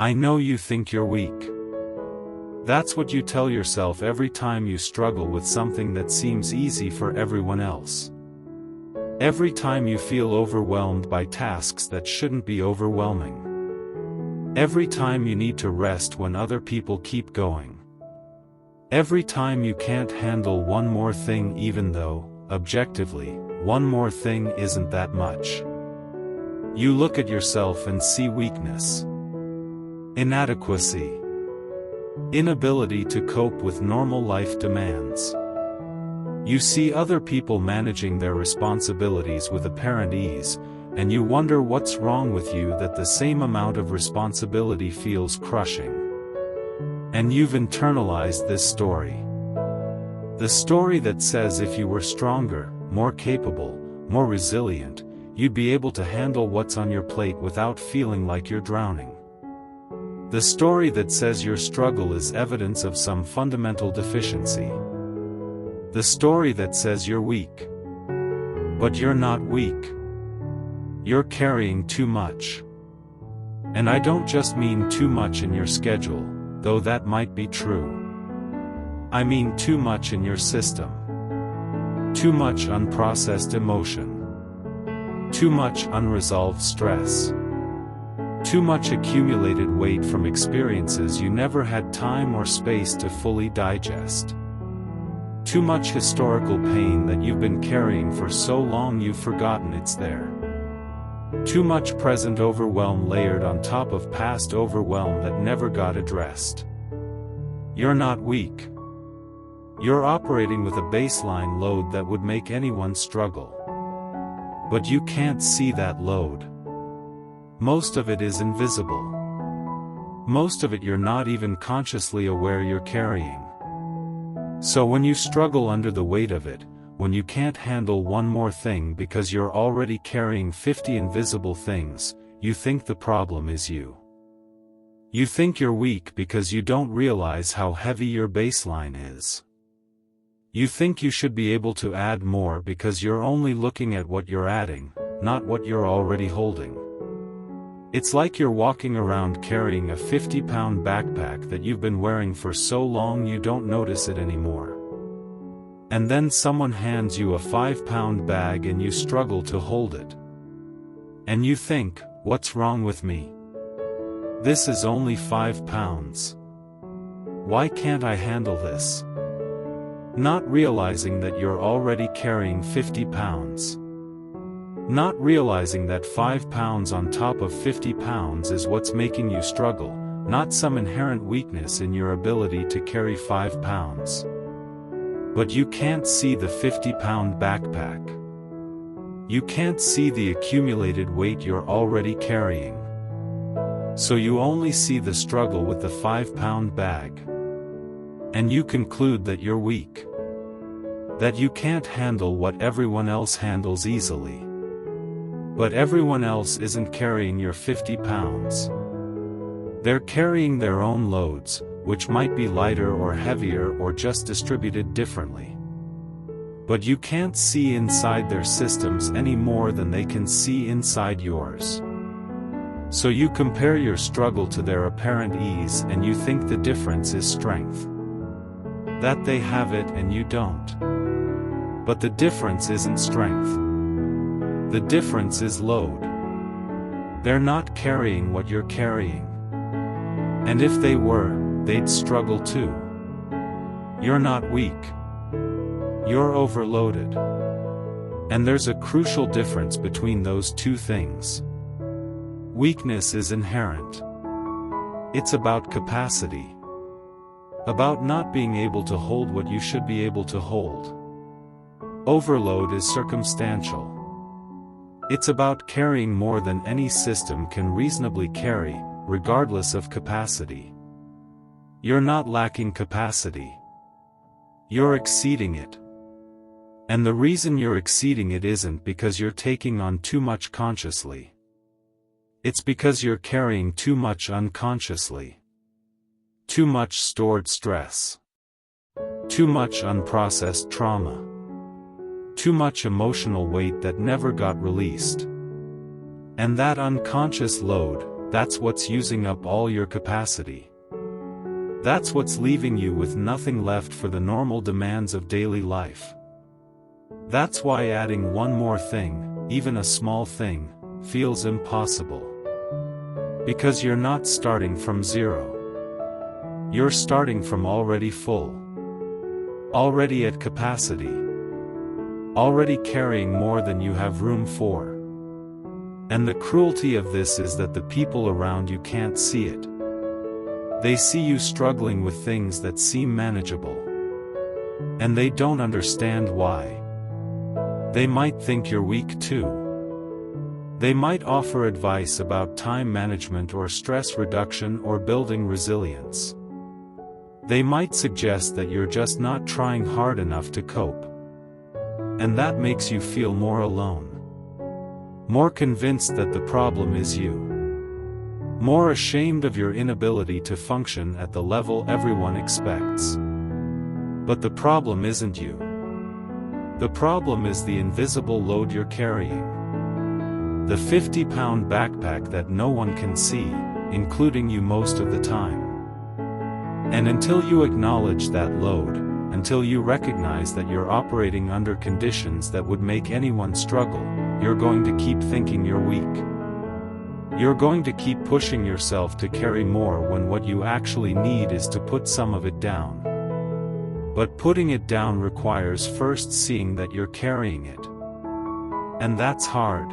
I know you think you're weak. That's what you tell yourself every time you struggle with something that seems easy for everyone else. Every time you feel overwhelmed by tasks that shouldn't be overwhelming. Every time you need to rest when other people keep going. Every time you can't handle one more thing even though, objectively, one more thing isn't that much. You look at yourself and see weakness. Inadequacy. Inability to cope with normal life demands. You see other people managing their responsibilities with apparent ease, and you wonder what's wrong with you that the same amount of responsibility feels crushing. And you've internalized this story. The story that says if you were stronger, more capable, more resilient, you'd be able to handle what's on your plate without feeling like you're drowning. The story that says your struggle is evidence of some fundamental deficiency. The story that says you're weak. But you're not weak. You're carrying too much. And I don't just mean too much in your schedule, though that might be true. I mean too much in your system. Too much unprocessed emotion. Too much unresolved stress. Too much accumulated weight from experiences you never had time or space to fully digest. Too much historical pain that you've been carrying for so long you've forgotten it's there. Too much present overwhelm layered on top of past overwhelm that never got addressed. You're not weak. You're operating with a baseline load that would make anyone struggle. But you can't see that load. Most of it is invisible. Most of it you're not even consciously aware you're carrying. So when you struggle under the weight of it, when you can't handle one more thing because you're already carrying 50 invisible things, you think the problem is you. You think you're weak because you don't realize how heavy your baseline is. You think you should be able to add more because you're only looking at what you're adding, not what you're already holding. It's like you're walking around carrying a 50-pound backpack that you've been wearing for so long you don't notice it anymore. And then someone hands you a 5-pound bag and you struggle to hold it. And you think, what's wrong with me? This is only 5 pounds. Why can't I handle this? Not realizing that you're already carrying 50 pounds. Not realizing that 5 pounds on top of 50 pounds is what's making you struggle, not some inherent weakness in your ability to carry 5 pounds. But you can't see the 50-pound backpack. You can't see the accumulated weight you're already carrying. So you only see the struggle with the 5-pound bag. And you conclude that you're weak. That you can't handle what everyone else handles easily. But everyone else isn't carrying your 50 pounds. They're carrying their own loads, which might be lighter or heavier or just distributed differently. But you can't see inside their systems any more than they can see inside yours. So you compare your struggle to their apparent ease and you think the difference is strength. That they have it and you don't. But the difference isn't strength. The difference is load. They're not carrying what you're carrying. And if they were, they'd struggle too. You're not weak. You're overloaded. And there's a crucial difference between those two things. Weakness is inherent. It's about capacity. About not being able to hold what you should be able to hold. Overload is circumstantial. It's about carrying more than any system can reasonably carry, regardless of capacity. You're not lacking capacity. You're exceeding it. And the reason you're exceeding it isn't because you're taking on too much consciously. It's because you're carrying too much unconsciously. Too much stored stress. Too much unprocessed trauma. Too much emotional weight that never got released. And that unconscious load, that's what's using up all your capacity. That's what's leaving you with nothing left for the normal demands of daily life. That's why adding one more thing, even a small thing, feels impossible. Because you're not starting from zero. You're starting from already full. Already at capacity. Already carrying more than you have room for. And the cruelty of this is that the people around you can't see it. They see you struggling with things that seem manageable. And they don't understand why. They might think you're weak too. They might offer advice about time management or stress reduction or building resilience. They might suggest that you're just not trying hard enough to cope. And that makes you feel more alone. More convinced that the problem is you. More ashamed of your inability to function at the level everyone expects. But the problem isn't you. The problem is the invisible load you're carrying. The 50-pound backpack that no one can see, including you most of the time. And until you acknowledge that load, until you recognize that you're operating under conditions that would make anyone struggle, you're going to keep thinking you're weak. You're going to keep pushing yourself to carry more when what you actually need is to put some of it down. But putting it down requires first seeing that you're carrying it. And that's hard.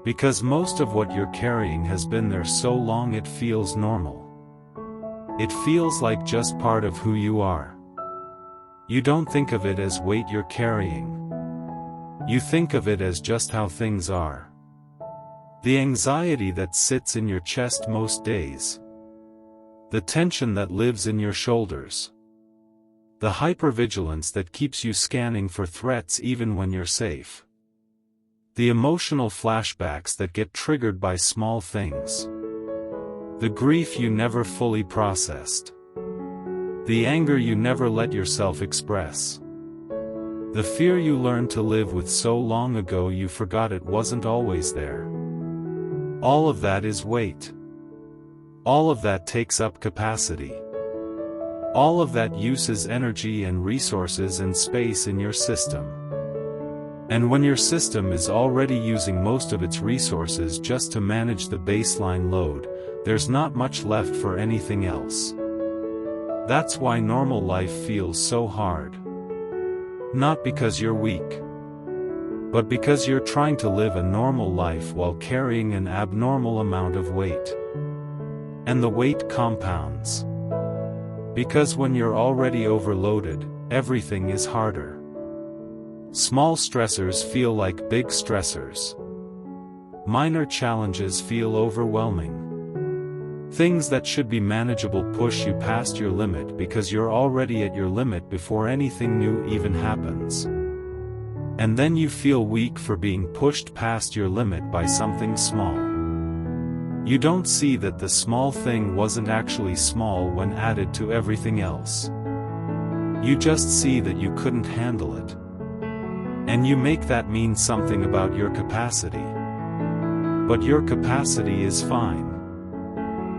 Because most of what you're carrying has been there so long it feels normal. It feels like just part of who you are. You don't think of it as weight you're carrying. You think of it as just how things are. The anxiety that sits in your chest most days. The tension that lives in your shoulders. The hypervigilance that keeps you scanning for threats even when you're safe. The emotional flashbacks that get triggered by small things. The grief you never fully processed. The anger you never let yourself express. The fear you learned to live with so long ago you forgot it wasn't always there. All of that is weight. All of that takes up capacity. All of that uses energy and resources and space in your system. And when your system is already using most of its resources just to manage the baseline load, there's not much left for anything else. That's why normal life feels so hard. Not because you're weak. But because you're trying to live a normal life while carrying an abnormal amount of weight. And the weight compounds. Because when you're already overloaded, everything is harder. Small stressors feel like big stressors. Minor challenges feel overwhelming. Things that should be manageable push you past your limit because you're already at your limit before anything new even happens. And then you feel weak for being pushed past your limit by something small. You don't see that the small thing wasn't actually small when added to everything else. You just see that you couldn't handle it. And you make that mean something about your capacity. But your capacity is fine.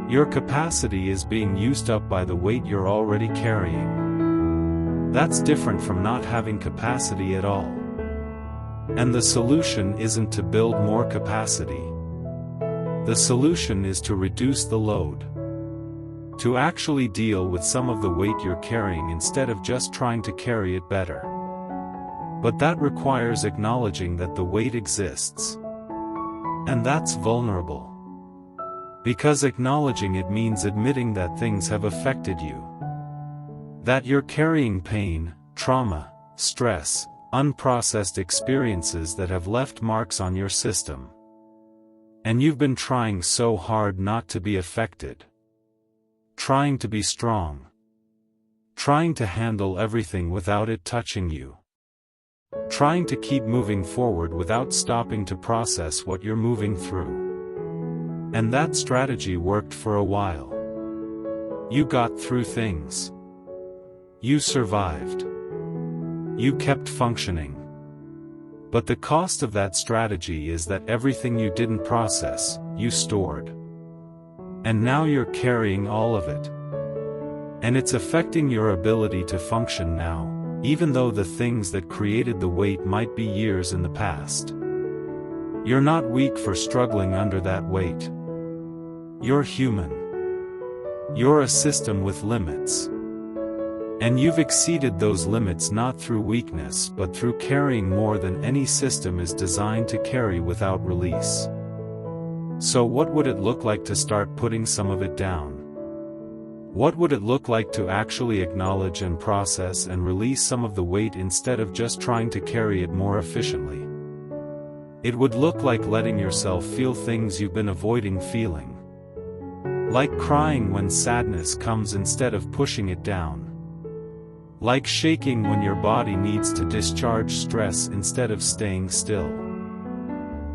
Your capacity is being used up by the weight you're already carrying. That's different from not having capacity at all. And the solution isn't to build more capacity. The solution is to reduce the load. To actually deal with some of the weight you're carrying instead of just trying to carry it better. But that requires acknowledging that the weight exists. And that's vulnerable. Because acknowledging it means admitting that things have affected you. That you're carrying pain, trauma, stress, unprocessed experiences that have left marks on your system. And you've been trying so hard not to be affected. Trying to be strong. Trying to handle everything without it touching you. Trying to keep moving forward without stopping to process what you're moving through. And that strategy worked for a while. You got through things. You survived. You kept functioning. But the cost of that strategy is that everything you didn't process, you stored. And now you're carrying all of it. And it's affecting your ability to function now, even though the things that created the weight might be years in the past. You're not weak for struggling under that weight. You're human. You're a system with limits. And you've exceeded those limits not through weakness but through carrying more than any system is designed to carry without release. So what would it look like to start putting some of it down? What would it look like to actually acknowledge and process and release some of the weight instead of just trying to carry it more efficiently? It would look like letting yourself feel things you've been avoiding feeling. Like crying when sadness comes instead of pushing it down. Like shaking when your body needs to discharge stress instead of staying still.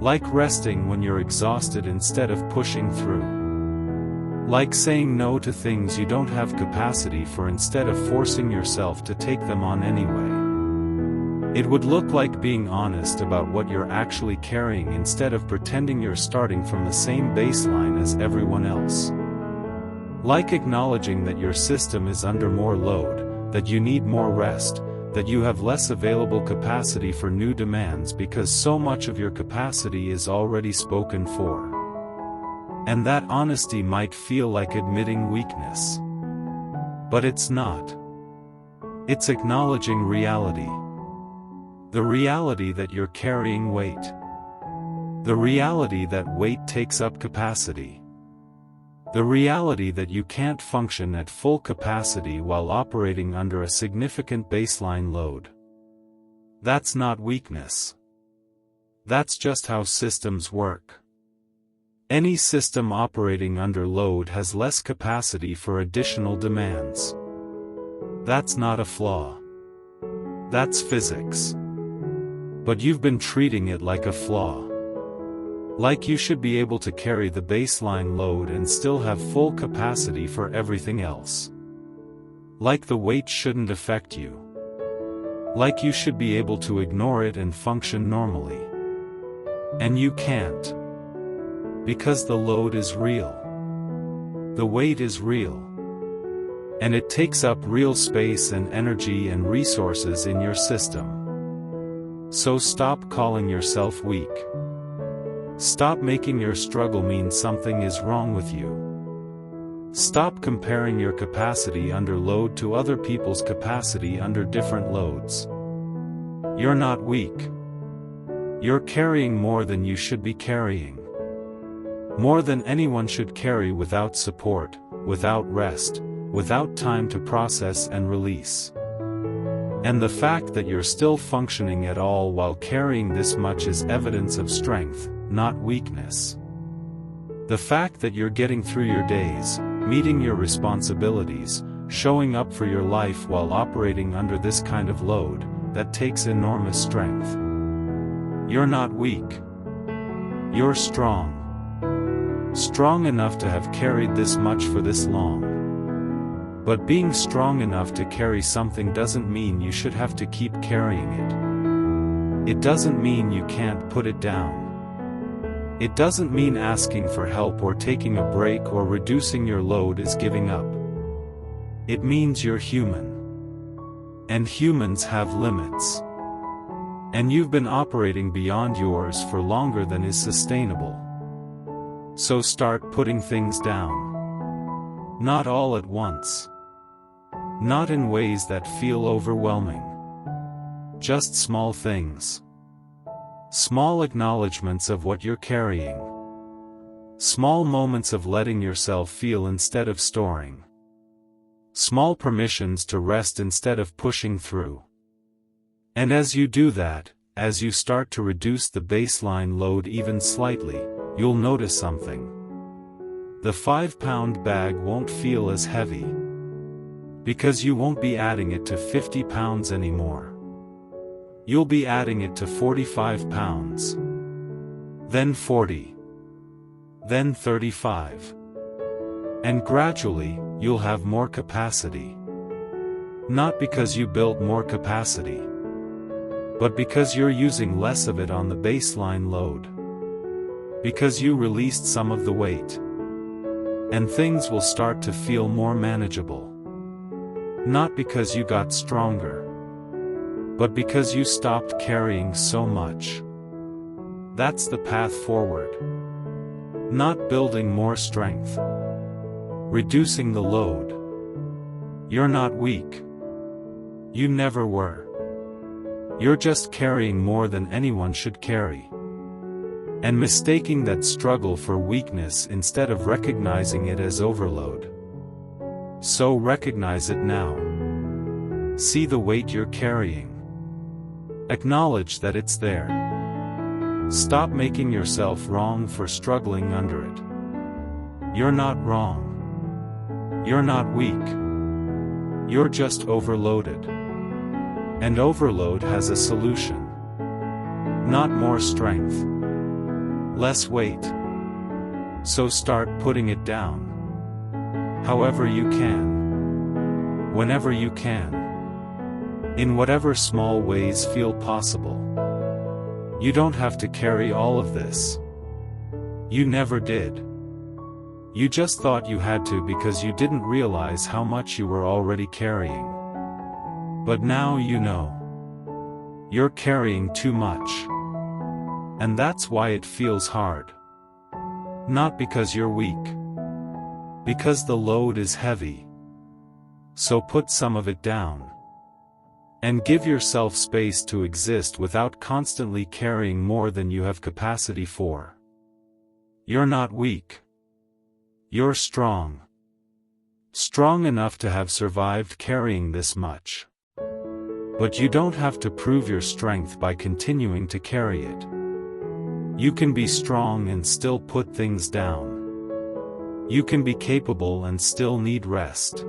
Like resting when you're exhausted instead of pushing through. Like saying no to things you don't have capacity for instead of forcing yourself to take them on anyway. It would look like being honest about what you're actually carrying instead of pretending you're starting from the same baseline as everyone else. Like acknowledging that your system is under more load, that you need more rest, that you have less available capacity for new demands because so much of your capacity is already spoken for. And that honesty might feel like admitting weakness. But it's not. It's acknowledging reality. The reality that you're carrying weight. The reality that weight takes up capacity. The reality that you can't function at full capacity while operating under a significant baseline load. That's not weakness. That's just how systems work. Any system operating under load has less capacity for additional demands. That's not a flaw. That's physics. But you've been treating it like a flaw. Like you should be able to carry the baseline load and still have full capacity for everything else. Like the weight shouldn't affect you. Like you should be able to ignore it and function normally. And you can't. Because the load is real. The weight is real. And it takes up real space and energy and resources in your system. So stop calling yourself weak. Stop making your struggle mean something is wrong with you. Stop comparing your capacity under load to other people's capacity under different loads. You're not weak. You're carrying more than you should be carrying. More than anyone should carry without support, without rest, without time to process and release. And the fact that you're still functioning at all while carrying this much is evidence of strength, not weakness. The fact that you're getting through your days, meeting your responsibilities, showing up for your life while operating under this kind of load, that takes enormous strength. You're not weak. You're strong. Strong enough to have carried this much for this long. But being strong enough to carry something doesn't mean you should have to keep carrying it. It doesn't mean you can't put it down. It doesn't mean asking for help or taking a break or reducing your load is giving up. It means you're human. And humans have limits. And you've been operating beyond yours for longer than is sustainable. So start putting things down. Not all at once. Not in ways that feel overwhelming. Just small things. Small acknowledgements of what you're carrying. Small moments of letting yourself feel instead of storing. Small permissions to rest instead of pushing through. And as you do that, as you start to reduce the baseline load even slightly, you'll notice something. The 5-pound bag won't feel as heavy. Because you won't be adding it to 50 pounds anymore. You'll be adding it to 45 pounds. Then 40. Then 35. And gradually, you'll have more capacity. Not because you built more capacity. But because you're using less of it on the baseline load. Because you released some of the weight. And things will start to feel more manageable. Not because you got stronger, but because you stopped carrying so much. That's the path forward. Not building more strength. Reducing the load. You're not weak. You never were. You're just carrying more than anyone should carry. And mistaking that struggle for weakness instead of recognizing it as overload. So recognize it now. See the weight you're carrying. Acknowledge that it's there. Stop making yourself wrong for struggling under it. You're not wrong. You're not weak. You're just overloaded. And overload has a solution. Not more strength. Less weight. So start putting it down. However you can. Whenever you can. In whatever small ways feel possible. You don't have to carry all of this. You never did. You just thought you had to because you didn't realize how much you were already carrying. But now you know. You're carrying too much. And that's why it feels hard. Not because you're weak. Because the load is heavy. So put some of it down. And give yourself space to exist without constantly carrying more than you have capacity for. You're not weak. You're strong. Strong enough to have survived carrying this much. But you don't have to prove your strength by continuing to carry it. You can be strong and still put things down. You can be capable and still need rest.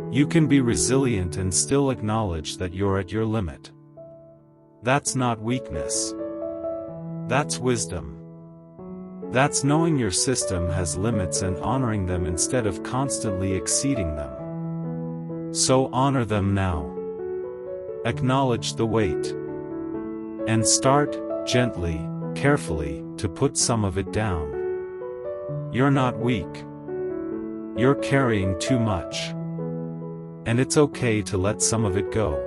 You can be resilient and still acknowledge that you're at your limit. That's not weakness. That's wisdom. That's knowing your system has limits and honoring them instead of constantly exceeding them. So honor them now. Acknowledge the weight. And start, gently, carefully, to put some of it down. You're not weak. You're carrying too much. And it's okay to let some of it go.